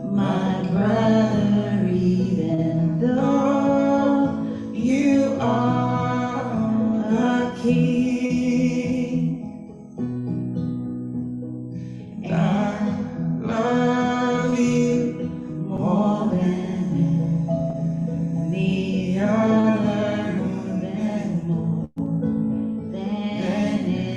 my brother, even though you are a king. And I love you more than any other, more than anything.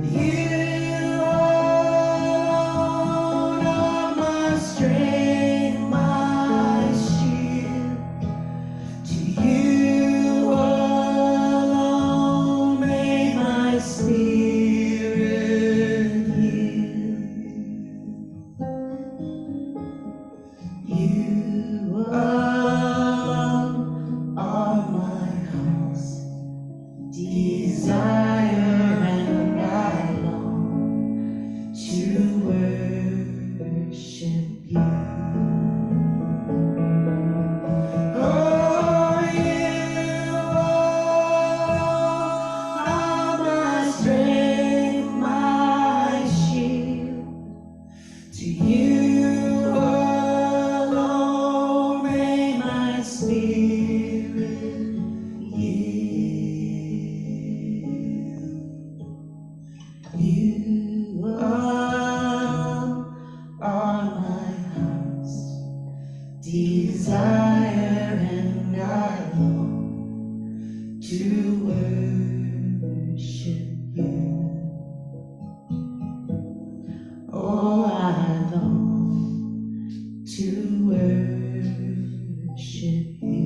You alone are my strength, my shield. To you alone may my spirit yield. You alone are my heart's desire, and I long to worship you. Oh, you are my strength, my shield. To you alone may my spirit yield. You alone are my heart's desire, and I long to worship you. Oh, I long to worship you.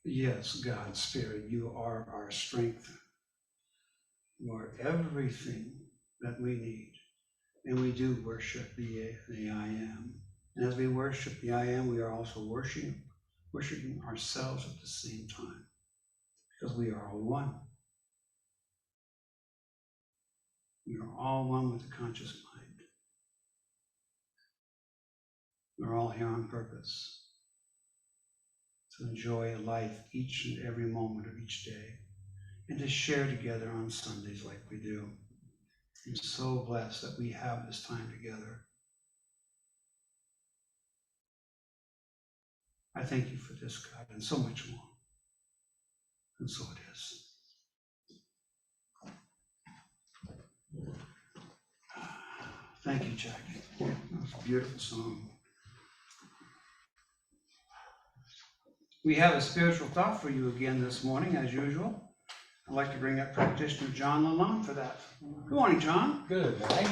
Yes, God, Spirit, you are our strength. You are everything that we need. And we do worship the I Am. And as we worship the I Am, we are also worshiping ourselves at the same time, because we are all one. We are all one with the conscious mind. We're all here on purpose to enjoy life each and every moment of each day, and to share together on Sundays like we do. I'm so blessed that we have this time together. I thank you for this, God, and so much more. And so it is. Thank you, Jacqui. That was a beautiful song. We have a spiritual thought for you again this morning, as usual. I'd like to bring up Practitioner John LaLonde for that. Good morning, John. Good, right?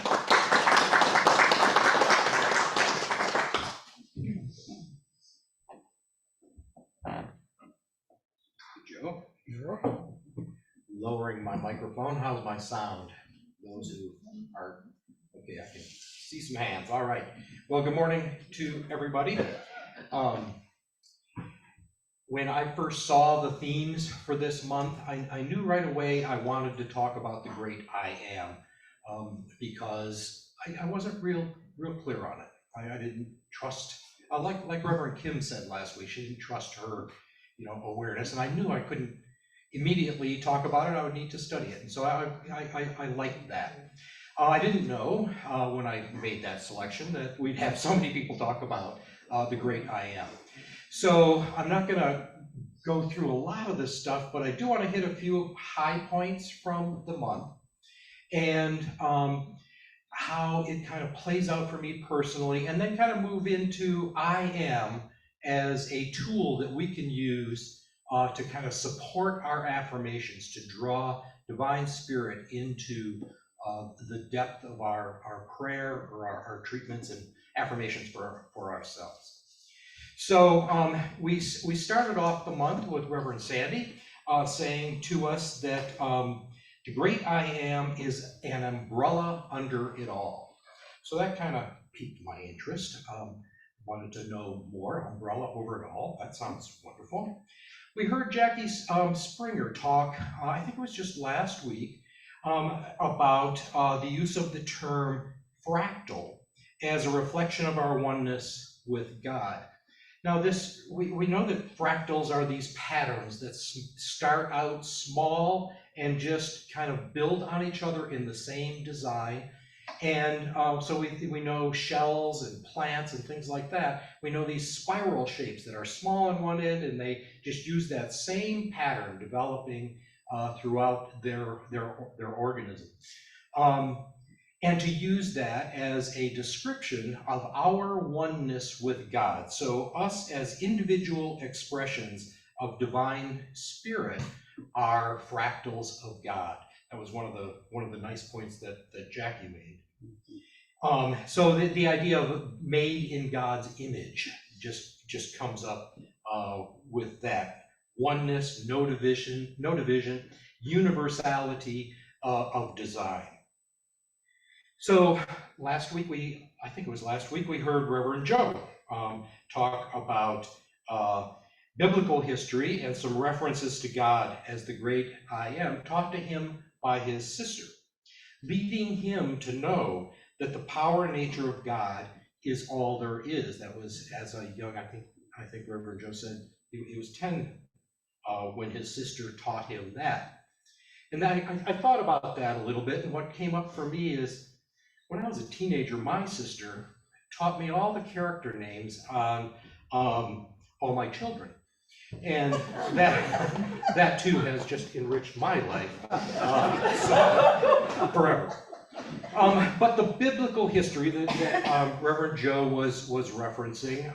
Joe. Lowering my microphone. How's my sound? Those who are, okay, I can see some hands. All right. Well, good morning to everybody. When I first saw the themes for this month, I knew right away I wanted to talk about the great I am, because I wasn't real clear on it. I didn't trust, like Reverend Kim said last week, she didn't trust her, awareness, and I knew I couldn't immediately talk about it. I would need to study it, and so I liked that. I didn't know when I made that selection that we'd have so many people talk about the great I am. So I'm not going to go through a lot of this stuff, but I do want to hit a few high points from the month and how it kind of plays out for me personally, and then kind of move into I am as a tool that we can use to kind of support our affirmations, to draw divine spirit into the depth of our prayer or our treatments and affirmations for ourselves. So we started off the month with Reverend Sandy saying to us that the great I am is an umbrella under it all. So that kind of piqued my interest. Wanted to know more, umbrella over it all. That sounds wonderful. We heard Jacqui Springer talk, I think it was just last week, about the use of the term fractal as a reflection of our oneness with God. Now we know that fractals are these patterns that start out small and just kind of build on each other in the same design. And so we know shells and plants and things like that. We know these spiral shapes that are small on one end, and they just use that same pattern developing throughout their organism. And to use that as a description of our oneness with God. So us as individual expressions of divine spirit are fractals of God. That was one of the nice points that Jacqui made. So the idea of made in God's image just comes up with that oneness, no division, universality of design. So last week we heard Reverend Joe talk about biblical history and some references to God as the great I am, taught to him by his sister, leading him to know that the power and nature of God is all there is. That was as a young, I think Reverend Joe said he was 10 when his sister taught him that. And I thought about that a little bit, and what came up for me is, when I was a teenager, my sister taught me all the character names on all my children. And that too has just enriched my life forever. But the biblical history that Reverend Joe was referencing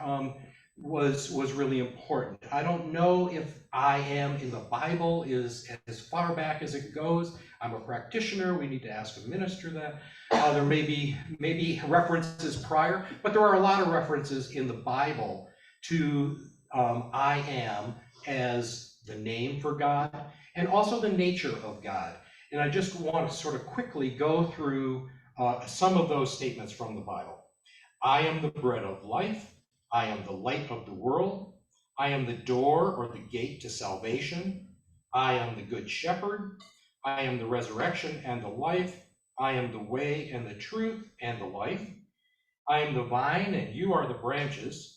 was really important. I don't know if I am in the Bible is as far back as it goes. I'm a practitioner. We need to ask a minister that. There may be references prior, but there are a lot of references in the Bible to I am as the name for God and also the nature of God. And I just want to sort of quickly go through some of those statements from the Bible. I am the bread of life. I am the light of the world. I am the door or the gate to salvation. I am the good shepherd. I am the resurrection and the life. I am the way and the truth and the life. I am the vine and you are the branches.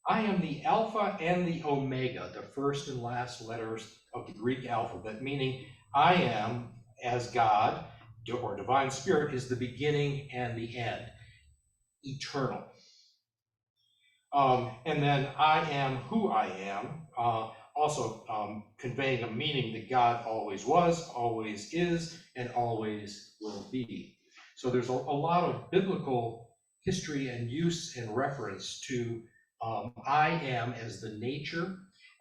I am the Alpha and the Omega, the first and last letters of the Greek alphabet, meaning I am as God, or divine spirit, is the beginning and the end, eternal. And then I am who I am, also conveying a meaning that God always was, always is, and always will be. So there's a lot of biblical history and use and reference to I am as the nature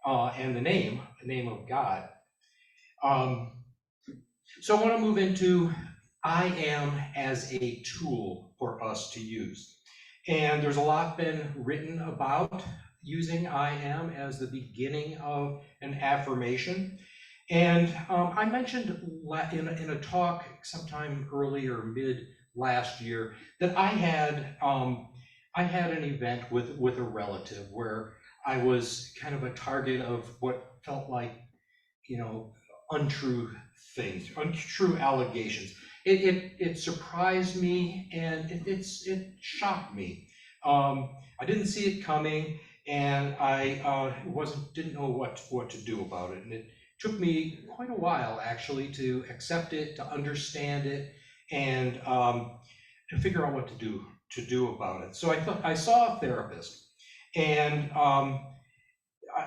and the name of God. So I want to move into I am as a tool for us to use. And there's a lot been written about using I am as the beginning of an affirmation. And I mentioned in a talk sometime earlier, mid last year, that I had an event with a relative where I was kind of a target of what felt like, untrue things, untrue allegations. It surprised me, and it shocked me. I didn't see it coming, and I didn't know what to do about it. And it took me quite a while actually to accept it, to understand it, and to figure out what to do about it. So I saw a therapist, and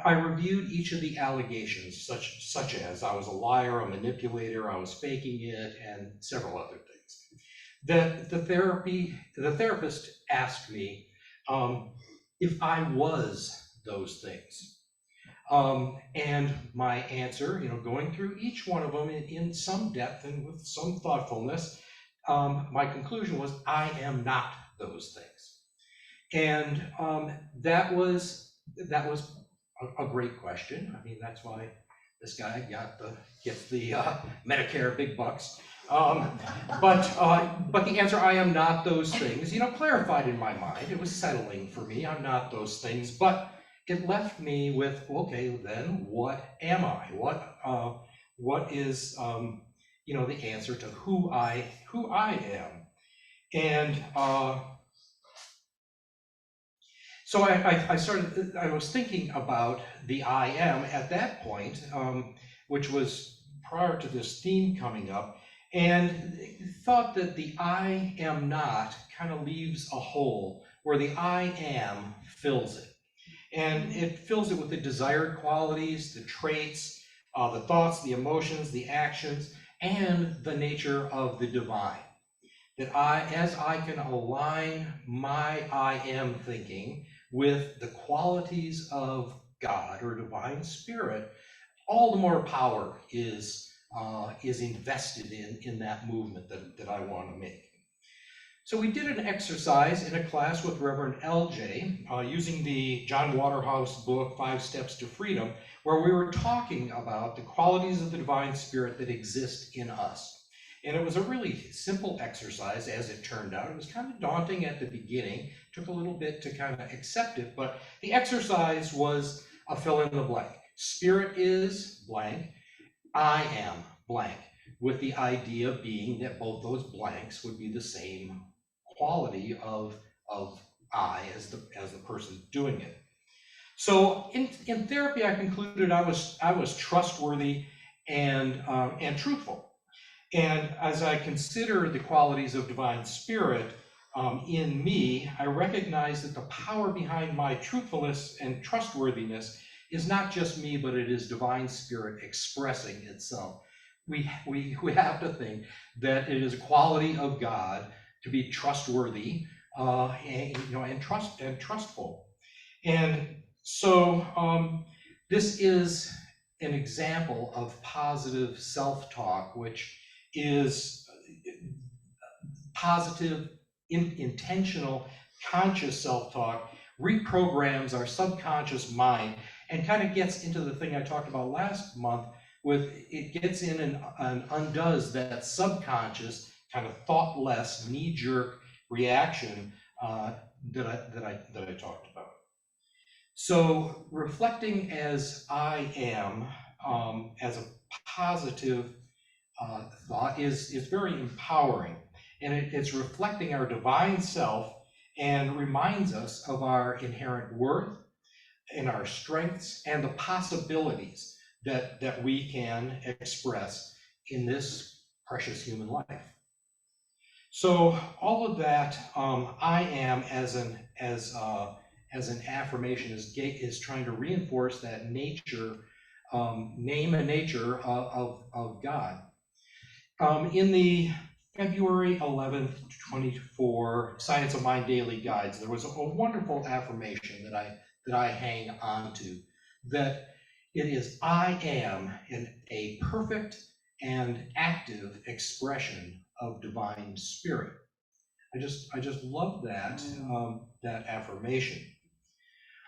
I reviewed each of the allegations, such as I was a liar, a manipulator, I was faking it, and several other things. The therapist asked me if I was those things. And my answer, going through each one of them in some depth and with some thoughtfulness, my conclusion was I am not those things. And that was a great question. I mean, that's why this guy gets the Medicare big bucks. But the answer, I am not those things, clarified in my mind. It was settling for me. I'm not those things, but it left me with, okay, then what am I? What is the answer to who I am? And so I was thinking about the I am at that point, which was prior to this theme coming up, and thought that the I am not kind of leaves a hole where the I am fills it. And it fills it with the desired qualities, the traits, the thoughts, the emotions, the actions, and the nature of the divine. That as I can align my I am thinking with the qualities of God or divine spirit, all the more power is invested in that movement that I want to make. So we did an exercise in a class with Reverend LJ using the John Waterhouse book, 5 Steps to Freedom, where we were talking about the qualities of the divine spirit that exist in us. And it was a really simple exercise, as it turned out. It was kind of daunting at the beginning, took a little bit to kind of accept it, but the exercise was a fill in the blank. Spirit is blank, I am blank, with the idea being that both those blanks would be the same quality of I as the person doing it. So in therapy, I concluded I was trustworthy and truthful. And as I consider the qualities of divine spirit in me, I recognize that the power behind my truthfulness and trustworthiness is not just me, but it is divine spirit expressing itself. We have to think that it is a quality of God to be trustworthy and trustful. And so this is an example of positive self-talk, which is positive, intentional, conscious self-talk, reprograms our subconscious mind and kind of gets into the thing I talked about last month with it gets in and undoes that subconscious kind of thoughtless knee-jerk reaction that I talked about. So reflecting as I am as a positive thought is very empowering, and it's reflecting our divine self and reminds us of our inherent worth and our strengths and the possibilities that we can express in this precious human life. So all of that I am as an affirmation is trying to reinforce that nature, name and nature of God. In the February 11th, 24 Science of Mind Daily Guides, there was a wonderful affirmation that I hang on to, that it is I am a perfect and active expression of divine spirit. I just love that that affirmation.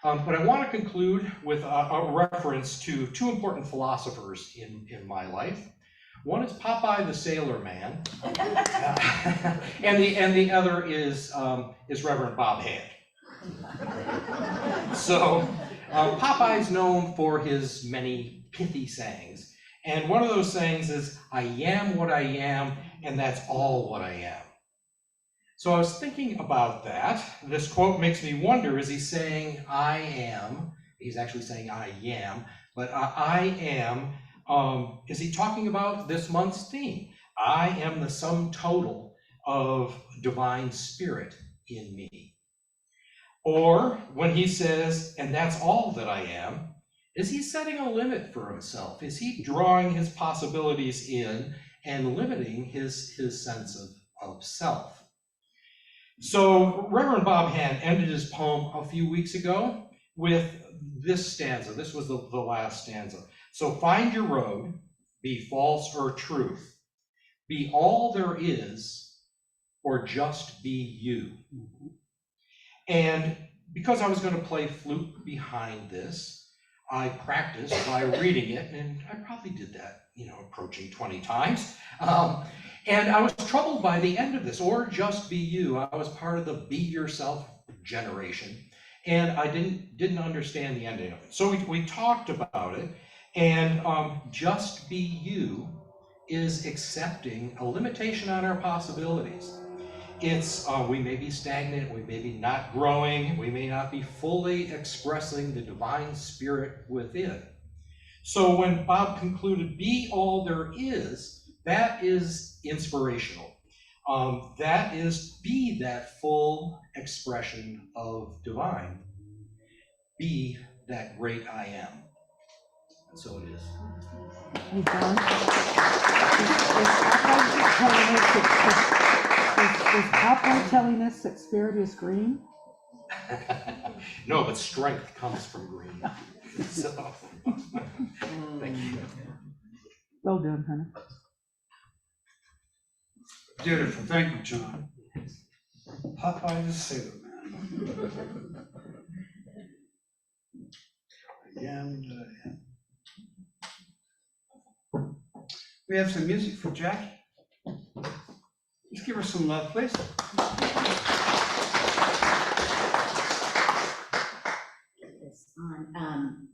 But I want to conclude with a reference to two important philosophers in my life. One is Popeye the Sailor Man, and the other is Reverend Bob Hand. So Popeye's known for his many pithy sayings, and one of those sayings is, "I am what I am, and that's all what I am." So I was thinking about that. This quote makes me wonder, is he saying I am? He's actually saying I am, but I am, is he talking about this month's theme? I am the sum total of divine spirit in me. Or when he says, and that's all that I am, is he setting a limit for himself? Is he drawing his possibilities in and limiting his sense of self? So Reverend Bob Hand ended his poem a few weeks ago with this stanza. This was the last stanza. So find your road, be false or truth, be all there is, or just be you. And because I was going to play flute behind this, I practiced by reading it, and I probably did that, approaching 20 times. And I was troubled by the end of this, or just be you. I was part of the be yourself generation, and I didn't understand the ending of it. So we talked about it, and just be you is accepting a limitation on our possibilities. It's we may be stagnant, we may be not growing, we may not be fully expressing the divine spirit within. So when Bob concluded, be all there is, that is inspirational. That is, be that full expression of divine. Be that great I am. And so it is. Hey, John. Is Popeye telling us that spirit is green? No, but strength comes from green. So, thank you. Well done, honey. Beautiful, thank you, John. Popeye the Sailor Man. I am that I am. We have some music for Jacqui. Let's give her some love, please. This on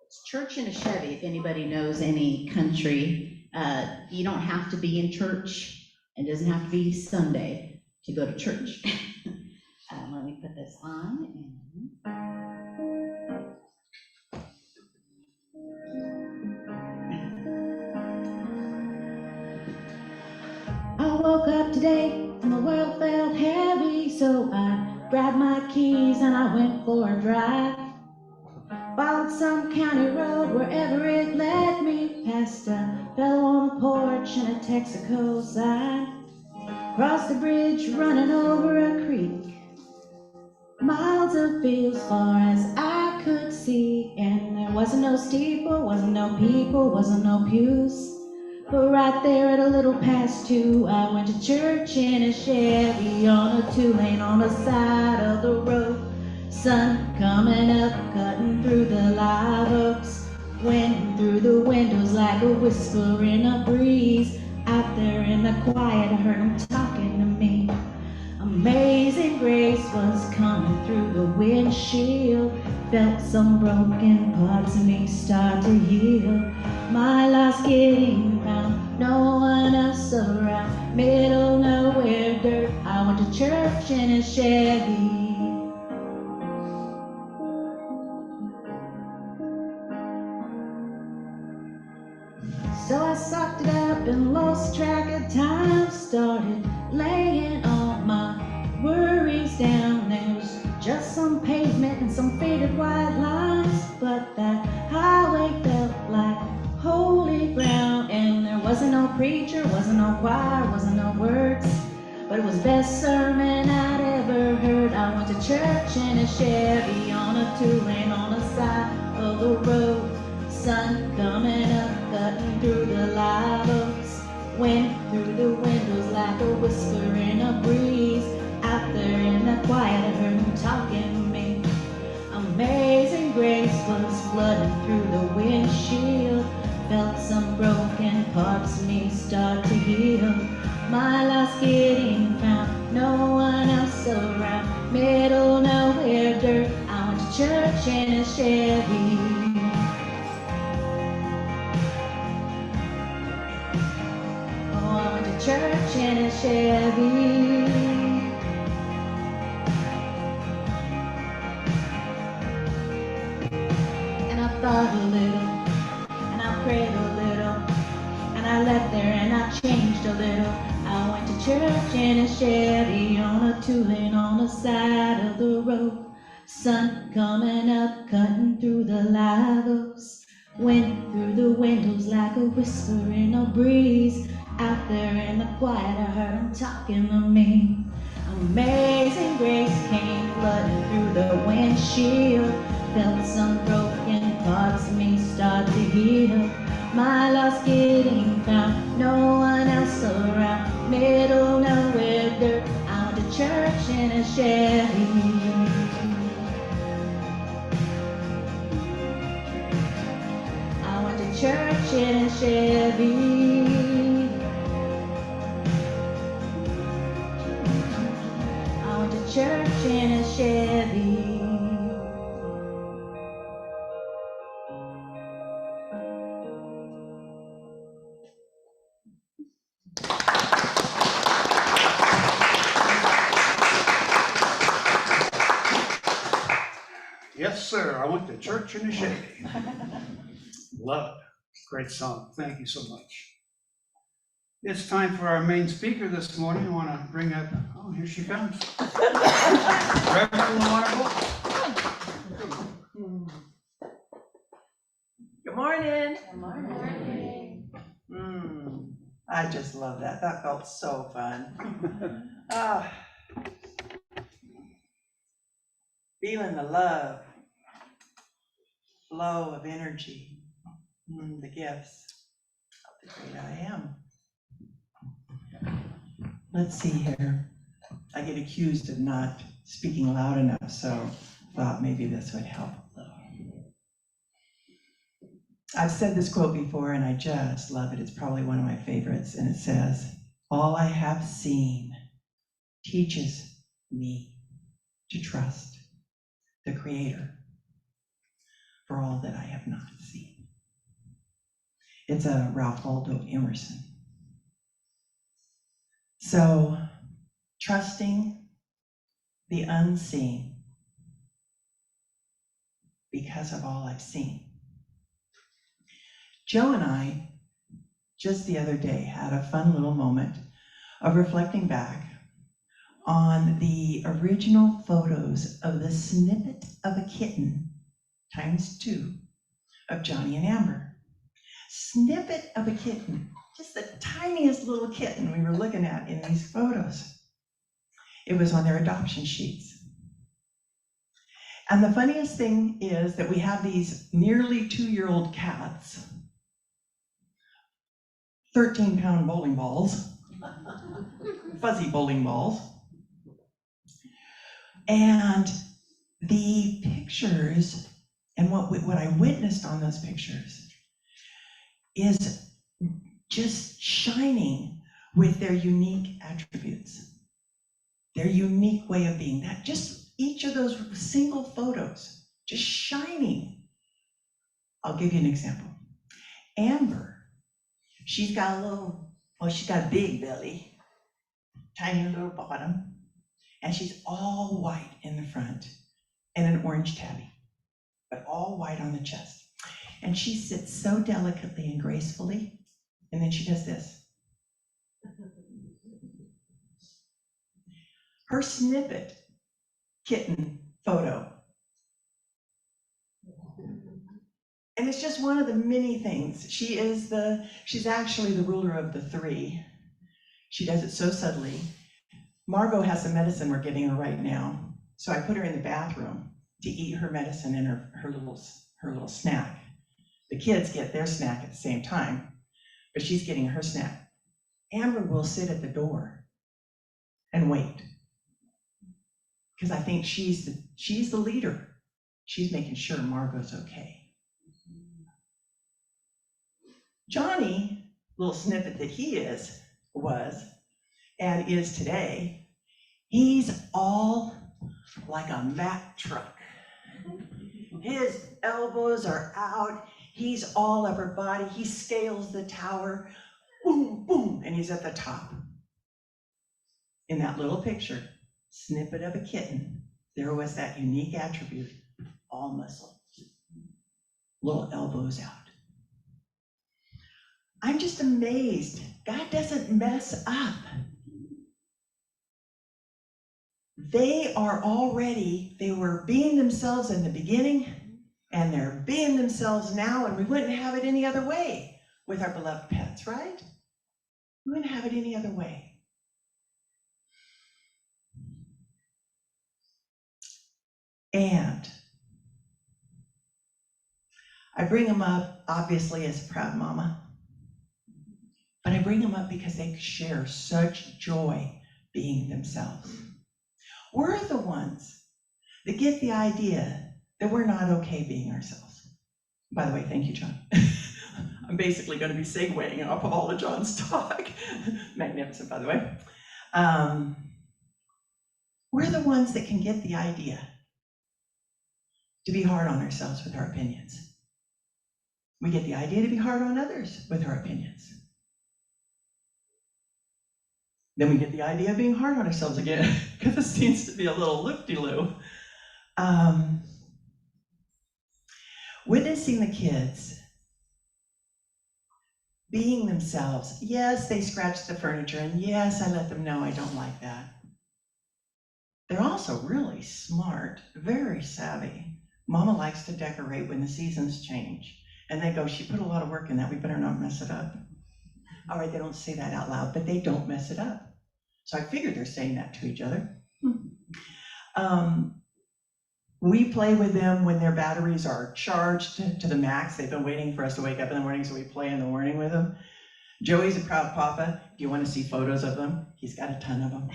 it's Church in a Chevy. If anybody knows any country, you don't have to be in church. It doesn't have to be Sunday to go to church. Let me put this on. I woke up today and the world felt heavy, so I grabbed my keys and I went for a drive. Followed some county road wherever it led me, past a fellow on a porch and a Texaco sign. Crossed the bridge running over a creek, miles of fields far as I could see, and there wasn't no steeple, wasn't no people, wasn't no pews. But right there at a little past 2, I went to church in a Chevy on a 2-lane on the side of the road. Sun coming up, cutting through the live oaks, wind through the windows like a whisper in a breeze. Out there in the quiet, I heard him talking to me. Amazing grace was coming through the windshield. Felt some broken parts of me start to heal. My life's getting round, no one else around. Middle nowhere dirt, I went to church in a Chevy. So I sucked it up and lost track of time. Started laying all my worries down. There's just some pavement and some faded white lines, but that highway felt like holy ground. And there wasn't no preacher, wasn't no choir, wasn't no words, but it was the best sermon I'd ever heard. I went to church in a Chevy on a 2-lane on the side of the road. Sun coming up, cutting through the live oaks, wind through the windows like a whisper in a breeze. Out there in the quiet, I heard him talking flooding through the windshield. Felt some broken parts of me start to heal. My loss getting found, no one else around. Middle nowhere dirt, I went to church in a Chevy. Oh, I went to church in a Chevy. And I thought a little, and I prayed a little, and I left there and I changed a little. I went to church in a Chevy on a two-lane on the side of the road. Sun coming up, cutting through the live oaks. Went through the windows like a whisper in a breeze. Out there in the quiet, I heard him talking to me. Amazing grace came flooding through the windshield. Felt some broken parts of me start to heal. My loss getting found, no one else around. Middle nowhere dirt, I went to church in a Chevy. I went to church in a Chevy. I went to church in a Chevy. Yes, sir, I went to church in the shade. Love it. Great song. Thank you so much. It's time for our main speaker this morning. I want to bring up, oh, here she comes. Rev Lujuana. Good morning. Good morning. I just love that. That felt so fun. Feeling the love, flow of energy, the gifts of the great I am. Let's see here. I get accused of not speaking loud enough, so thought maybe this would help a little. I've said this quote before and I just love it. It's probably one of my favorites, and it says, "All I have seen teaches me to trust the Creator for all that I have not seen." It's a Ralph Waldo Emerson. So, trusting the unseen because of all I've seen. Joe and I, just the other day, had a fun little moment of reflecting back on the original photos of the snippet of a kitten ×2 of Johnny and Amber. Snippet of a kitten, just the tiniest little kitten we were looking at in these photos. It was on their adoption sheets. And the funniest thing is that we have these nearly 2-year-old cats, 13-pound bowling balls, fuzzy bowling balls. And the pictures and what I witnessed on those pictures is just shining with their unique attributes, their unique way of being. That just each of those single photos just shining. I'll give you an example. Amber, she's got a big belly, tiny little bottom, and she's all white in the front and an orange tabby, but all white on the chest. And she sits so delicately and gracefully, and then she does this. Her snippet kitten photo. And it's just one of the many things. She's actually the ruler of the 3. She does it so subtly. Margot has some medicine we're giving her right now. So I put her in the bathroom to eat her medicine and her little snack. The kids get their snack at the same time, but she's getting her snack. Amber will sit at the door and wait, because I think she's the leader. She's making sure Margot's okay. Johnny, little snippet that he was, and is today, he's all like a Mack truck. His elbows are out, he's all upper body, he scales the tower, boom, boom, and he's at the top. In that little picture, snippet of a kitten, there was that unique attribute, all muscle, little elbows out. I'm just amazed. God doesn't mess up. They were being themselves in the beginning, and they're being themselves now, and we wouldn't have it any other way with our beloved pets, right? We wouldn't have it any other way. And I bring them up, obviously, as a proud mama, but I bring them up because they share such joy being themselves. We're the ones that get the idea that we're not okay being ourselves. By the way, thank you, John. I'm basically going to be segueing off of all of John's talk. Magnificent, by the way. We're the ones that can get the idea to be hard on ourselves with our opinions. We get the idea to be hard on others with our opinions. Then we get the idea of being hard on ourselves again, because it seems to be a little loop-de-loo. Witnessing the kids being themselves. Yes, they scratch the furniture, and yes, I let them know I don't like that. They're also really smart, very savvy. Mama likes to decorate when the seasons change. And they go, she put a lot of work in that, we better not mess it up. All right, they don't say that out loud, but they don't mess it up. So I figured they're saying that to each other. We play with them when their batteries are charged to the max. They've been waiting for us to wake up in the morning, so we play in the morning with them. Joey's a proud papa. Do you want to see photos of them? He's got a ton of them.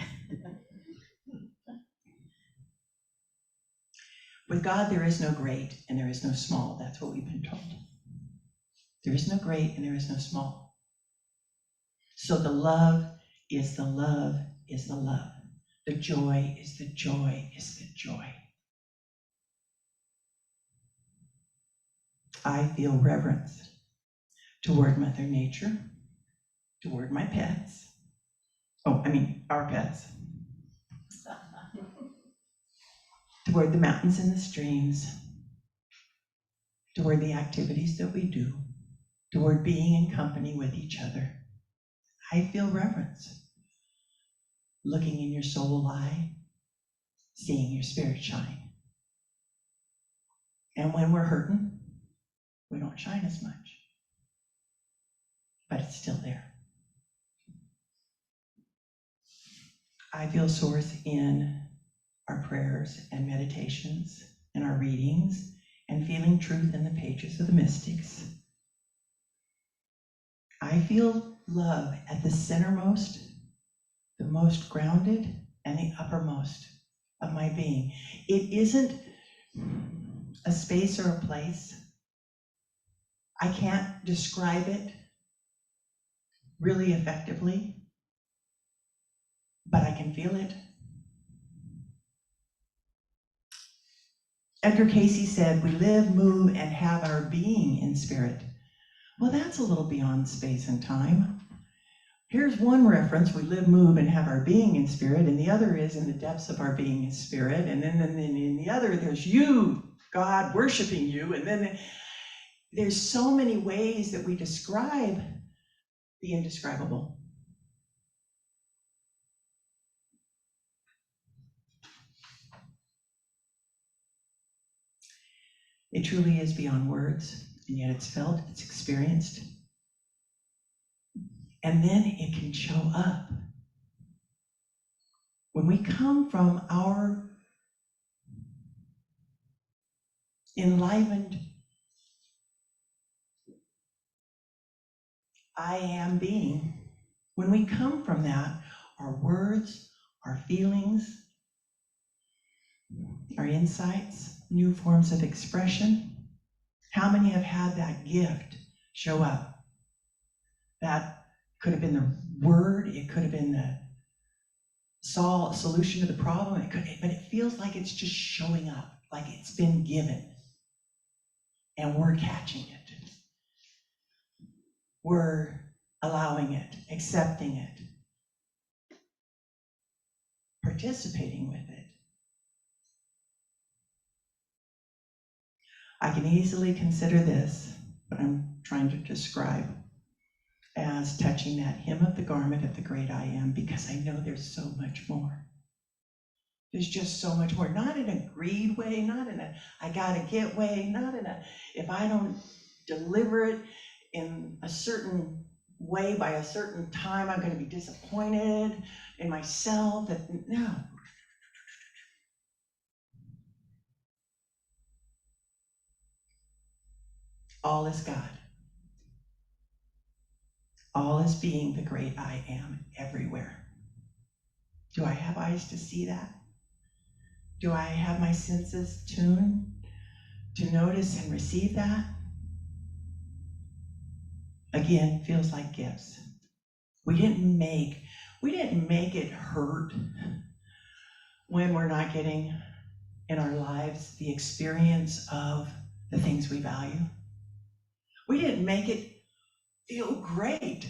With God, there is no great and there is no small. That's what we've been told. There is no great and there is no small. So the love is the love is the love. The joy is the joy is the joy. I feel reverence toward Mother Nature, toward my pets. Our pets. Toward the mountains and the streams, toward the activities that we do, toward being in company with each other. I feel reverence. Looking in your soul eye, seeing your spirit shine. And when we're hurting, we don't shine as much, but it's still there. I feel source in our prayers and meditations and our readings and feeling truth in the pages of the mystics. I feel love at the centermost, the most grounded, and the uppermost of my being. It isn't a space or a place. I can't describe it really effectively, but I can feel it. Edgar Casey said, we live, move, and have our being in spirit. Well, that's a little beyond space and time. Here's one reference, we live, move, and have our being in spirit, and the other is in the depths of our being in spirit, and then in the other, there's you, God, worshiping you, and then there's so many ways that we describe the indescribable. It truly is beyond words, and yet it's felt, it's experienced. And then it can show up. When we come from our enlivened I am being, when we come from that, our words, our feelings, our insights, new forms of expression. How many have had that gift show up That could have been the word, it could have been the solution to the problem, but it feels like it's just showing up, like it's been given. And we're catching it. We're allowing it, accepting it, participating with it. I can easily consider this, what I'm trying to describe, as touching that hem of the garment of the great I am, because I know there's so much more. There's just so much more, not in a greed way, not in a I gotta get way, not in a if I don't deliver it in a certain way by a certain time, I'm gonna be disappointed in myself. No. All is God. All is being the great I am everywhere. Do I have eyes to see that? Do I have my senses tuned to notice and receive that? Again, feels like gifts. We didn't make it hurt when we're not getting in our lives the experience of the things we value. We didn't make it feel great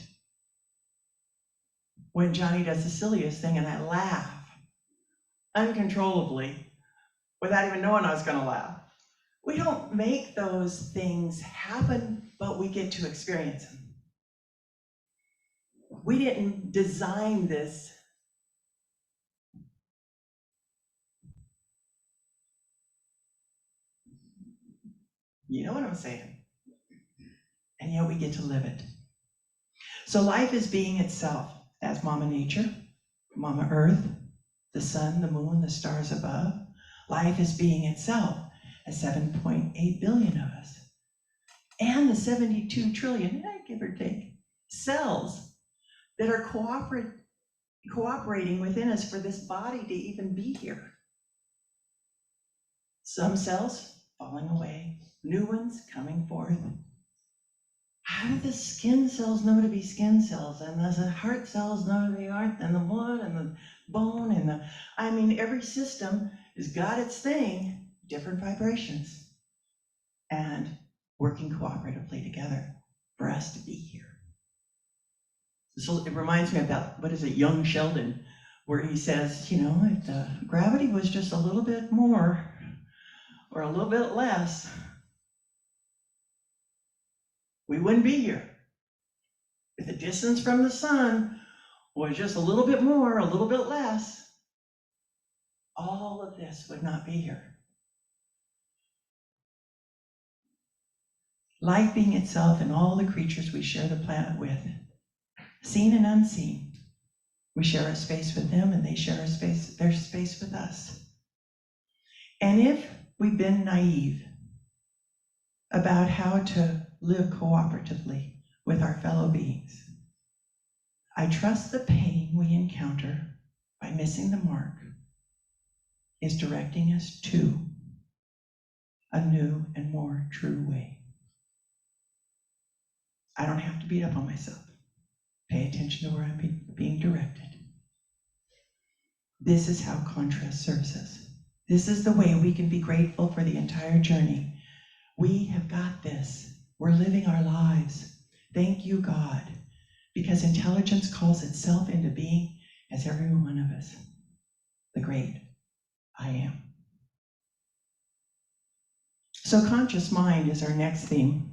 when Johnny does the silliest thing and I laugh uncontrollably without even knowing I was going to laugh. We don't make those things happen, but we get to experience them. We didn't design this. You know what I'm saying? And yet we get to live it. So life is being itself as Mama Nature, Mama Earth, the sun, the moon, the stars above. Life is being itself as 7.8 billion of us. And the 72 trillion, give or take, cells that are cooperating within us for this body to even be here. Some cells falling away, new ones coming forth. How do the skin cells know to be skin cells? And the heart cells know to be heart, and the blood, and the bone, and every system has got its thing, different vibrations, and working cooperatively together for us to be here. So it reminds me of that, young Sheldon, where he says, if the gravity was just a little bit more or a little bit less, we wouldn't be here. If the distance from the sun was just a little bit more, a little bit less, all of this would not be here. Life being itself and all the creatures we share the planet with, seen and unseen. We share a space with them and they share their space with us. And if we've been naive about how to live cooperatively with our fellow beings, I trust the pain we encounter by missing the mark is directing us to a new and more true way. I don't have to beat up on myself. Pay attention to where I'm being directed. This is how contrast serves us. This is the way we can be grateful for the entire journey. We have got this. We're living our lives. Thank you, God, because intelligence calls itself into being as every one of us. The great I am. So conscious mind is our next theme.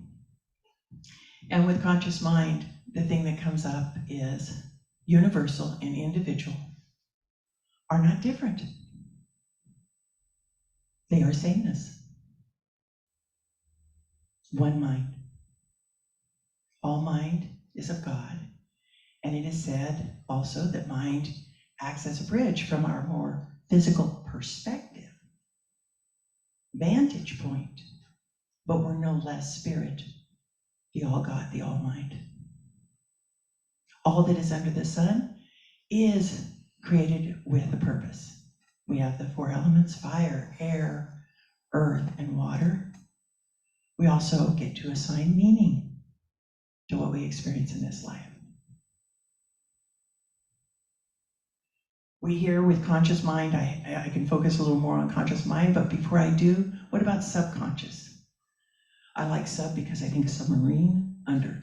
And with conscious mind, the thing that comes up is universal and individual are not different. They are sameness. One mind. All mind is of God. And it is said also that mind acts as a bridge from our more physical perspective, vantage point, but we're no less spirit, the all God, the all mind. All that is under the sun is created with a purpose. We have the four elements: fire, air, earth, and water. We also get to assign meaning to what we experience in this life. We hear with conscious mind, I can focus a little more on conscious mind, but before I do, what about subconscious? I like sub because I think submarine, under.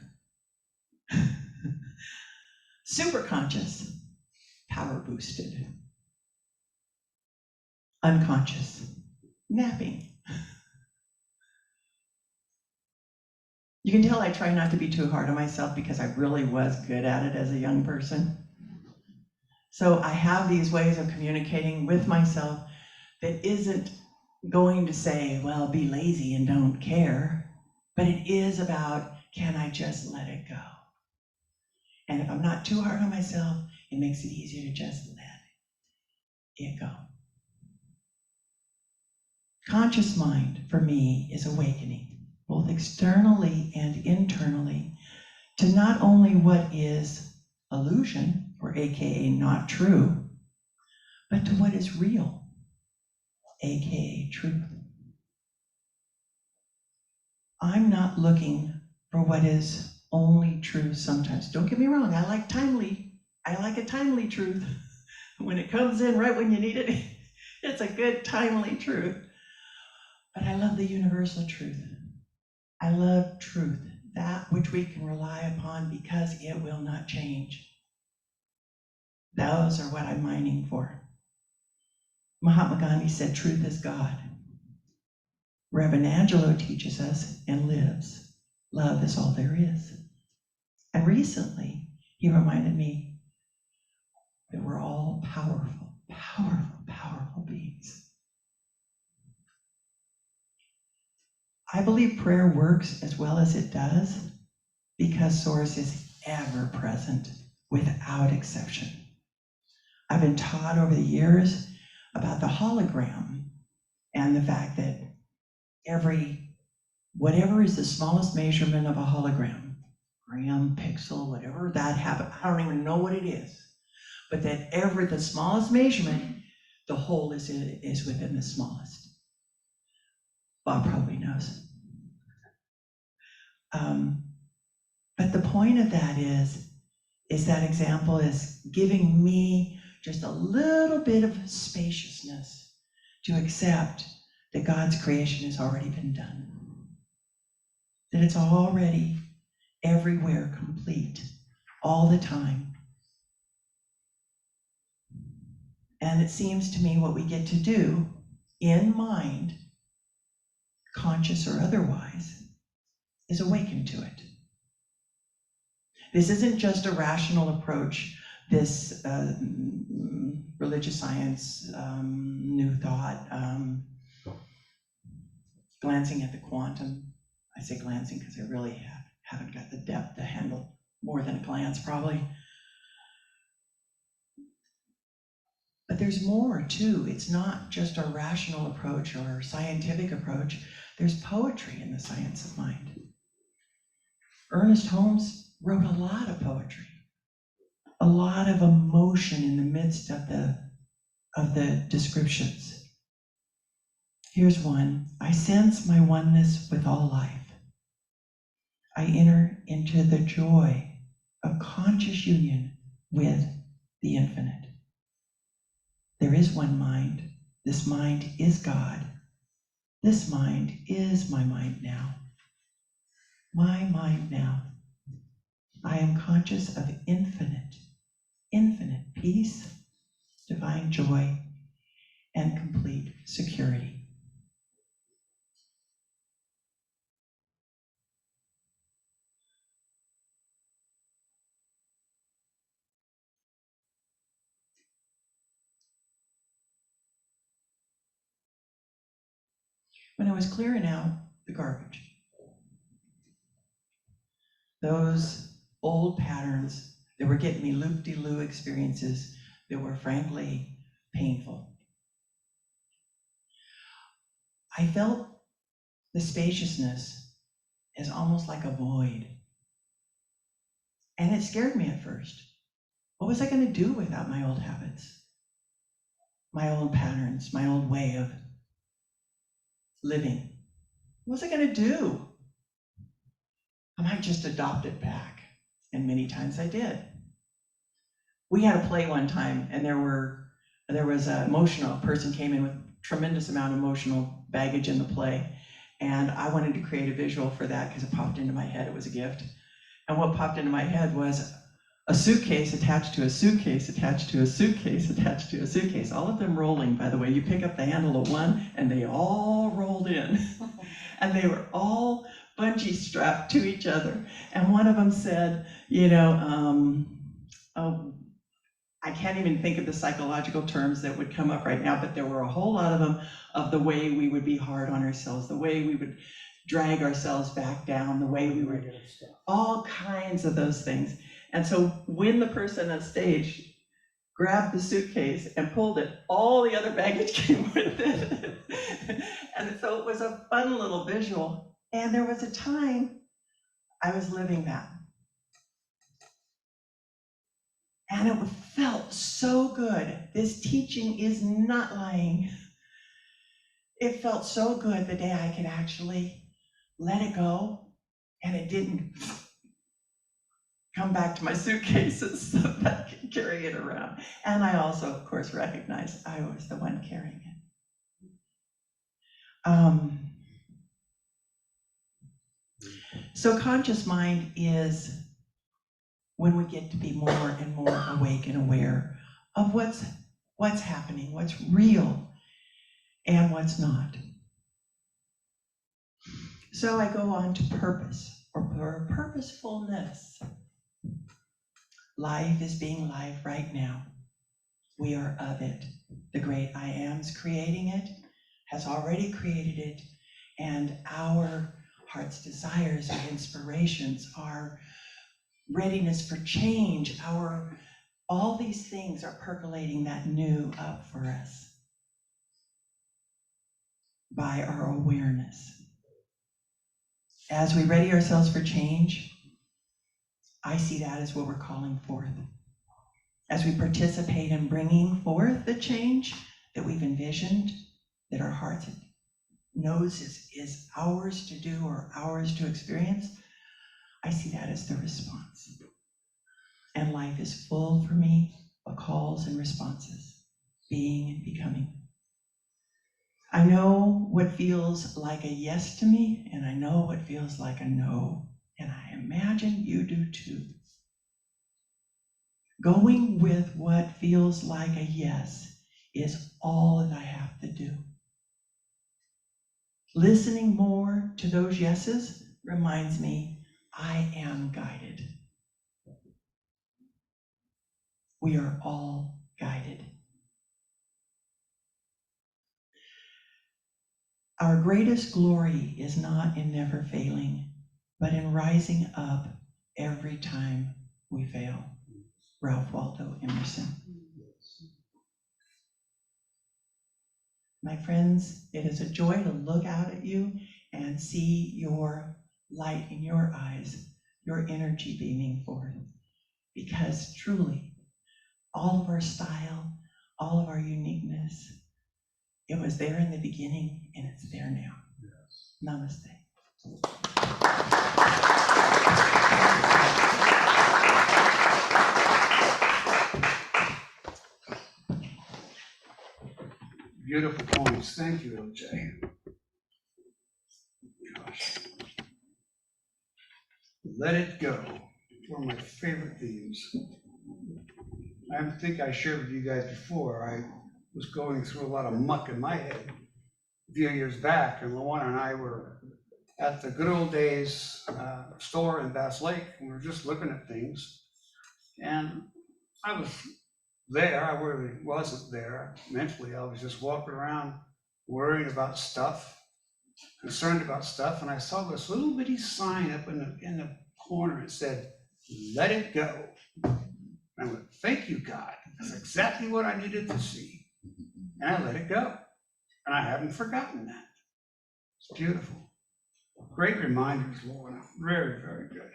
Superconscious, power boosted. Unconscious, napping. You can tell I try not to be too hard on myself because I really was good at it as a young person. So I have these ways of communicating with myself that isn't going to say, well, be lazy and don't care, but it is about, can I just let it go? And if I'm not too hard on myself, it makes it easier to just let it go. Conscious mind, for me, is awakening, both externally and internally, to not only what is illusion, or AKA not true, but to what is real, AKA truth. I'm not looking for what is only true sometimes. Don't get me wrong, I like a timely truth. When it comes in right when you need it, it's a good timely truth. But I love the universal truth. I love truth, that which we can rely upon because it will not change. Those are what I'm mining for. Mahatma Gandhi said, truth is God. Rev Angelo teaches us and lives, love is all there is. And recently, he reminded me that we're all powerful, powerful, powerful beings. I believe prayer works as well as it does because Source is ever present without exception. I've been taught over the years about the hologram and the fact that whatever is the smallest measurement of a hologram, gram, pixel, whatever that happens, I don't even know what it is, but that the smallest measurement, the whole is within the smallest. Bob probably knows. But the point of that is that example is giving me just a little bit of spaciousness to accept that God's creation has already been done. That it's already everywhere complete, all the time. And it seems to me what we get to do in mind, conscious or otherwise, is awaken to it. This isn't just a rational approach, this religious science, new thought, glancing at the quantum. I say glancing because I really haven't got the depth to handle more than a glance probably. But there's more too. It's not just a rational approach or scientific approach. There's poetry in the science of mind. Ernest Holmes wrote a lot of poetry, a lot of emotion in the midst of the descriptions. Here's one. I sense my oneness with all life. I enter into the joy of conscious union with the infinite. There is one mind. This mind is God. This mind is my mind now. My mind now. I am conscious of infinite peace, divine joy, and complete security. When I was clearing out the garbage, those old patterns that were getting me loop-de-loo experiences that were frankly painful, I felt the spaciousness as almost like a void. And it scared me at first. What was I going to do without my old habits, my old patterns, my old way of living? What was I going to do? How might just adopt it back. And many times I did. We had a play one time, and there was an emotional person came in with tremendous amount of emotional baggage in the play. And I wanted to create a visual for that because it popped into my head. It was a gift. And what popped into my head was a suitcase attached to a suitcase, attached to a suitcase, attached to a suitcase. All of them rolling, by the way. You pick up the handle of one, and they all rolled in. And they were all bungee strapped to each other. And one of them said, I can't even think of the psychological terms that would come up right now, but there were a whole lot of them of the way we would be hard on ourselves, the way we would drag ourselves back down, the way we would, all kinds of those things. And so when the person on stage grabbed the suitcase and pulled it, all the other baggage came with it. And so it was a fun little visual. And there was a time I was living that. And it felt so good. This teaching is not lying. It felt so good the day I could actually let it go, and it didn't come back to my suitcases so that I could carry it around. And I also, of course, recognized I was the one carrying it. So conscious mind is when we get to be more and more awake and aware of what's happening, what's real, and what's not. So I go on to purpose, or purposefulness. Life is being life right now. We are of it. The great I Am's creating it, has already created it, and our heart's desires, our inspirations, our readiness for change, all these things are percolating that new up for us by our awareness. As we ready ourselves for change, I see that as what we're calling forth. As we participate in bringing forth the change that we've envisioned, that our heart knows is ours to do or ours to experience, I see that as the response. And life is full for me of calls and responses, being and becoming. I know what feels like a yes to me, and I know what feels like a no, and I imagine you do too. Going with what feels like a yes is all that I have to do. Listening more to those yeses reminds me I am guided. We are all guided. Our greatest glory is not in never failing, but in rising up every time we fail. Ralph Waldo Emerson. My friends, it is a joy to look out at you and see your light in your eyes, your energy beaming forth. Because truly, all of our style, all of our uniqueness, it was there in the beginning and it's there now. Yes. Namaste. Beautiful points. Thank you, LJ. Gosh. Let it go. One of my favorite themes. I think I shared with you guys before, I was going through a lot of muck in my head a few years back, and LaLonde and I were at the Good Old Days store in Bass Lake, and we were just looking at things. And I was there, I really wasn't there mentally. I was just walking around worrying about stuff, concerned about stuff, and I saw this little bitty sign up in the corner. It said, "Let it go." And I went, "Thank you, God. That's exactly what I needed to see." And I let it go. And I haven't forgotten that. It's beautiful. Great reminders, Lorna. Very, very good.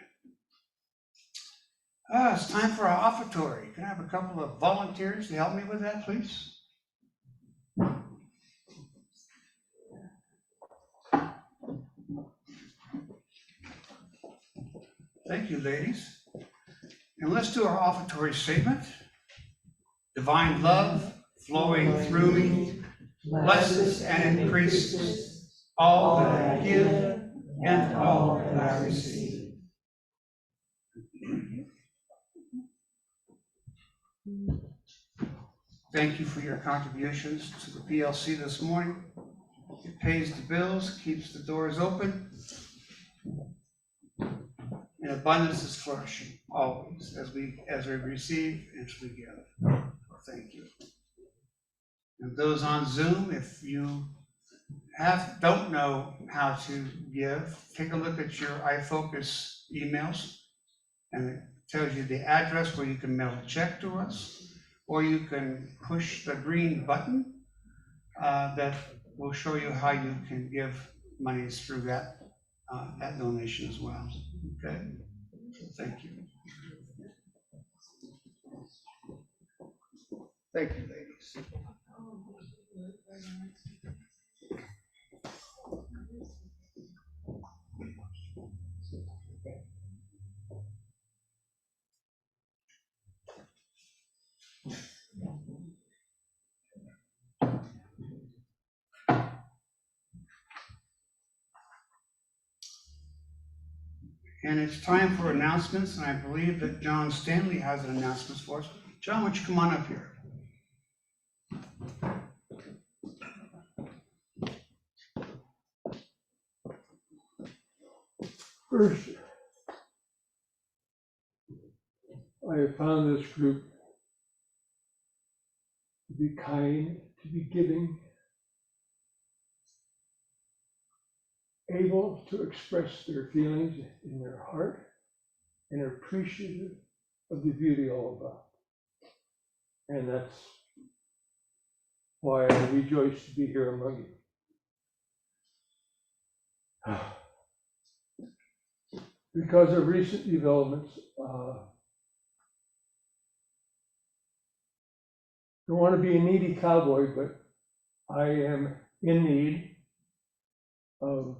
It's time for our offertory. Can I have a couple of volunteers to help me with that, please? Thank you, ladies. And let's do our offertory statement. Divine love flowing through me blesses and increases all that I give and all that I receive. Thank you for your contributions to the PLC this morning. It pays the bills, keeps the doors open, and abundance is flourishing always as we receive and as we give. Thank you. And those on Zoom, if you don't know how to give, take a look at your iFocus emails, and it tells you the address where you can mail a check to us, or you can push the green button that will show you how you can give monies through that donation as well. Okay, so thank you. Thank you, ladies. And it's time for announcements, and I believe that John Stanley has an announcement for us. John, would you come on up here? First, I have found this group to be kind, to be giving, able to express their feelings in their heart, and appreciative of the beauty all about. And that's why I rejoice to be here among you. Because of recent developments, don't want to be a needy cowboy, but I am in need of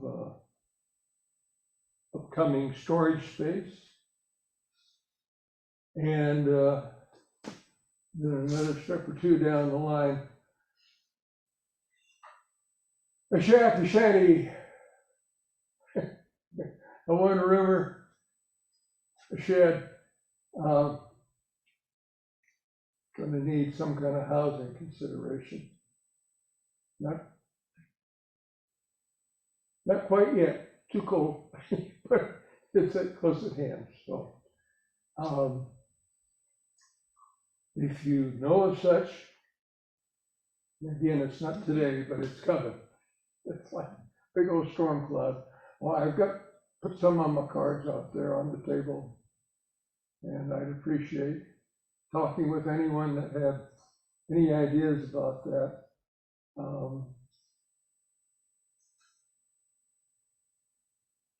upcoming storage space. And then another step or two down the line, a shack, a shanty, a one river, a shed, gonna need some kind of housing consideration. Not quite yet, too cold, but it's close at hand, so. If you know of such, again, it's not today, but it's coming. It's like a big old storm cloud. Well, I've put some of my cards out there on the table, and I'd appreciate talking with anyone that had any ideas about that.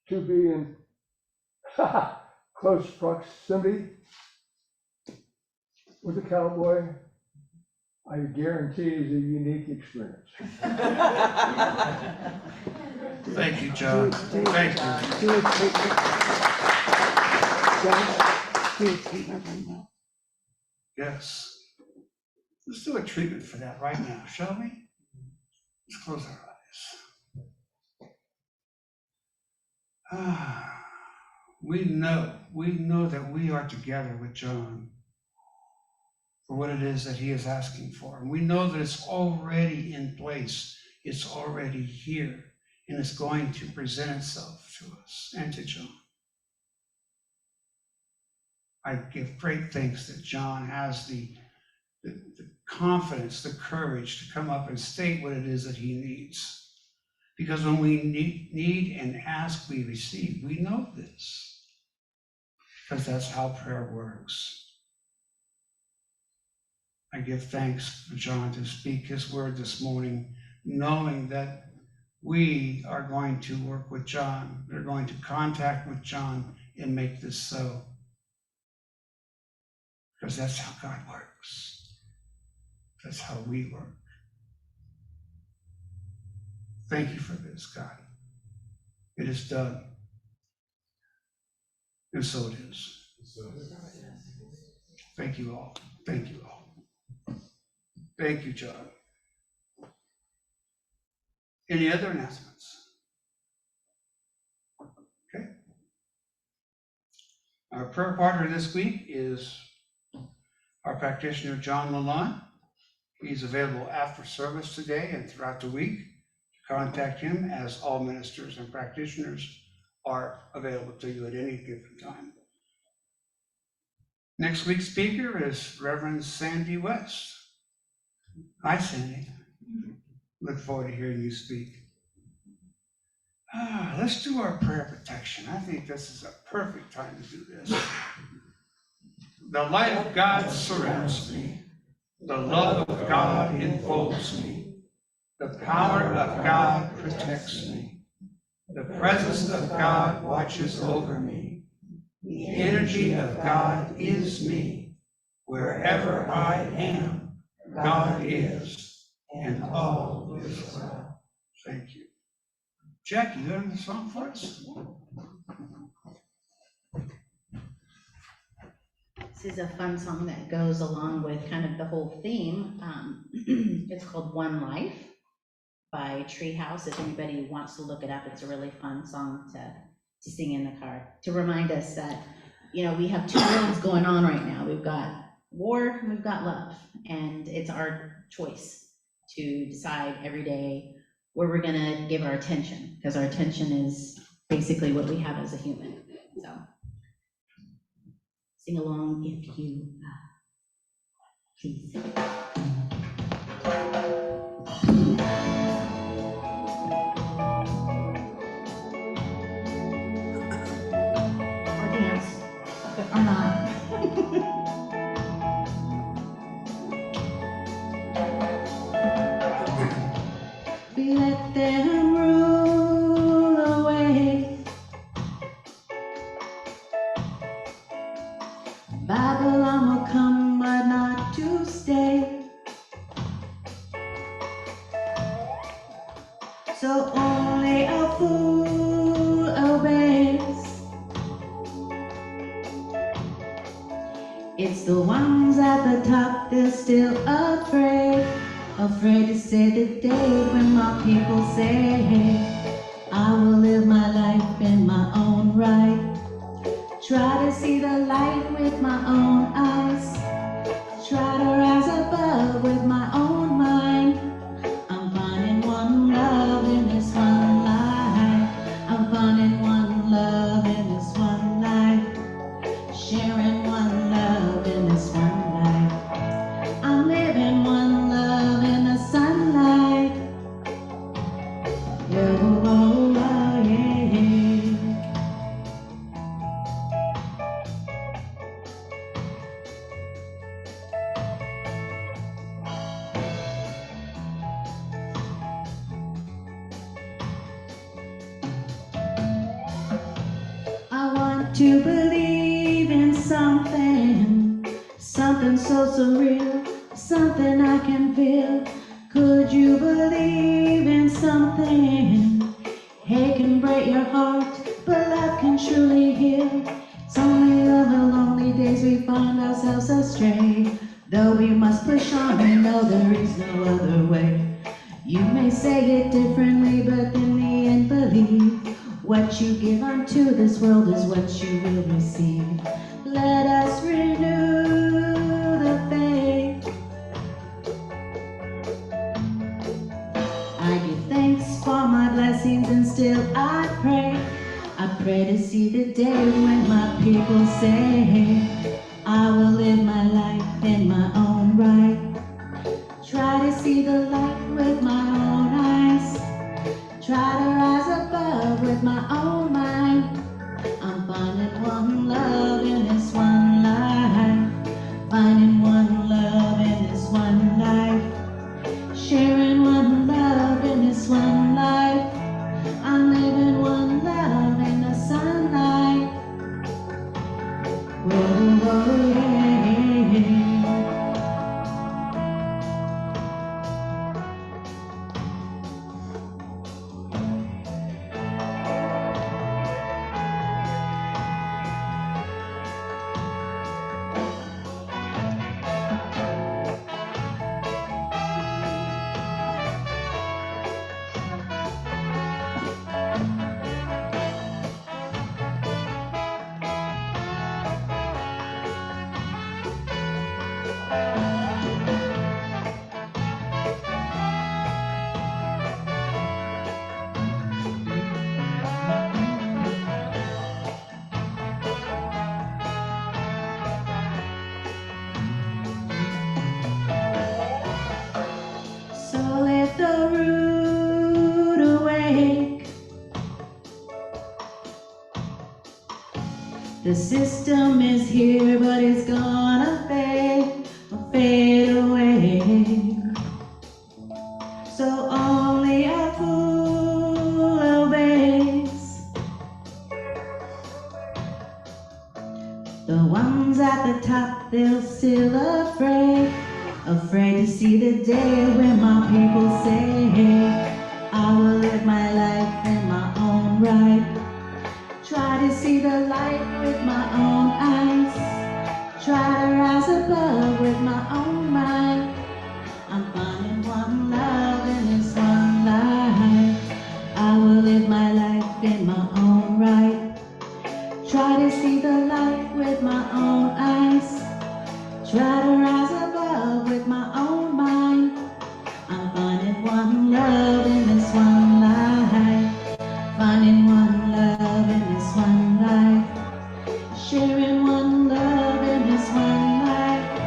To be in close proximity with a cowboy, I guarantee is a unique experience. Thank you, John. Thank you. Do a treatment. John, do a treatment right now. Yes. Let's do a treatment for that right now, shall we? Let's close our eyes. We know that we are together with John for what it is that he is asking for. And we know that it's already in place. It's already here, and it's going to present itself to us and to John. I give great thanks that John has the confidence, the courage to come up and state what it is that he needs. Because when we need and ask, we receive. We know this. Because that's how prayer works. I give thanks for John to speak his word this morning, knowing that we are going to work with John. We're going to contact with John and make this so. Because that's how God works. That's how we work. Thank you for this, God. It is done. And so it is. Thank you all. Thank you all. Thank you, John. Any other announcements? Okay. Our prayer partner this week is our practitioner, John LaLonde. He's available after service today and throughout the week. Contact him, as all ministers and practitioners are available to you at any given time. Next week's speaker is Reverend Sandy West. Hi, Sandy. Look forward to hearing you speak. Let's do our prayer protection. I think this is a perfect time to do this. The light of God surrounds me. The love of God enfolds me. The power of God protects me. The presence of God watches over me. The energy of God is me. Wherever I am, God is, and all is well. Thank you. Jacqui, you have the song for us? This is a fun song that goes along with kind of the whole theme. It's called One Life by Treehouse. If anybody wants to look it up, it's a really fun song to sing in the car, to remind us that, you know, we have two worlds going on right now. We've got war and we've got love, and it's our choice to decide every day where we're gonna give our attention, because our attention is basically what we have as a human. So sing along if you please. Or dance, or not. We let them rule away. Babylon will come, but not to stay. So only a fool obeys. It's the ones at the top, they're still afraid. Afraid to say the day when my people say, I will live my life in my own right. Try to see the light with my own eyes. Try to rise above with my own mind. I'm finding one love in this one life. I'm finding one love in this one life. Sharing one love in this one life. I'm living one love in the sunlight. Oh, oh, oh, yeah. I want to believe in something, something so surreal, something I can feel. Could you believe in something? Hate can break your heart, but love can truly heal. It's only on the lonely days we find ourselves astray. Though we must push on, we know there is no other way. You may say it differently, but in the end believe. What you give unto this world is what you will receive. Let us renew the faith. I give thanks for my blessings and still I pray. I pray to see the day when my people say, I will live my life in my own right. Try to see the light with my own eyes. Try to rise above with my own mind. I'm finding one love in this one life. Finding one love in this one life. Sharing one love in this one life. I'm living one love in the sunlight. Whoa, whoa, yeah. The system is here, but it's gonna fade away. So only a fool obeys. The ones at the top, they're still afraid to see the day when my people say, I will live my life in my own right. Try to see the light with my own eyes. Try to rise above with my own mind. I'm finding one love in this one life. I will live my life in my own right. Try to see the light with my own eyes. Try to rise above with my own mind. I'm finding one love in this one life. Finding one love in this one life. Sharing one love in this one life.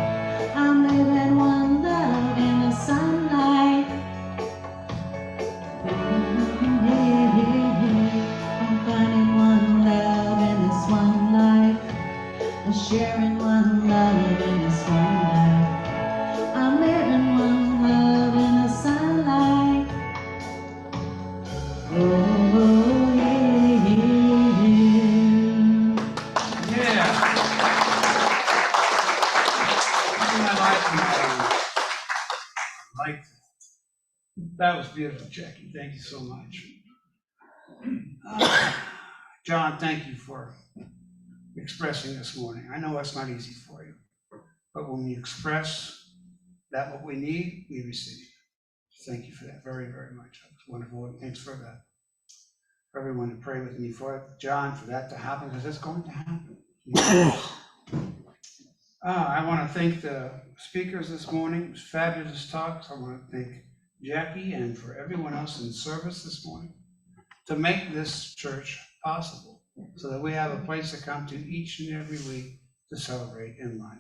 I'm living one love in the sunlight. I'm finding one love in this one life. I'm sharing one love in this one life. I'm living one love in the sunlight. Oh, yeah. Yeah. I like that. That was beautiful, Jacqui. Thank you so much. John, thank you for expressing this morning. I know it's not easy for you, but when we express that what we need, we receive. Thank you for that very, very much. That was wonderful. And thanks for that. For everyone to pray with me for it. John, for that to happen, because it's going to happen. I want to thank the speakers this morning. It was fabulous talks. I want to thank Jacqui and for everyone else in service this morning to make this church possible so that we have a place to come to each and every week to celebrate in life.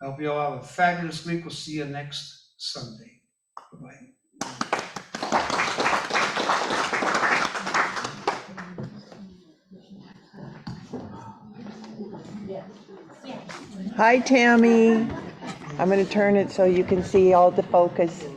I hope you all have a fabulous week. We'll see you next Sunday. Bye-bye. Hi, Tammy. I'm going to turn it so you can see all the focuses.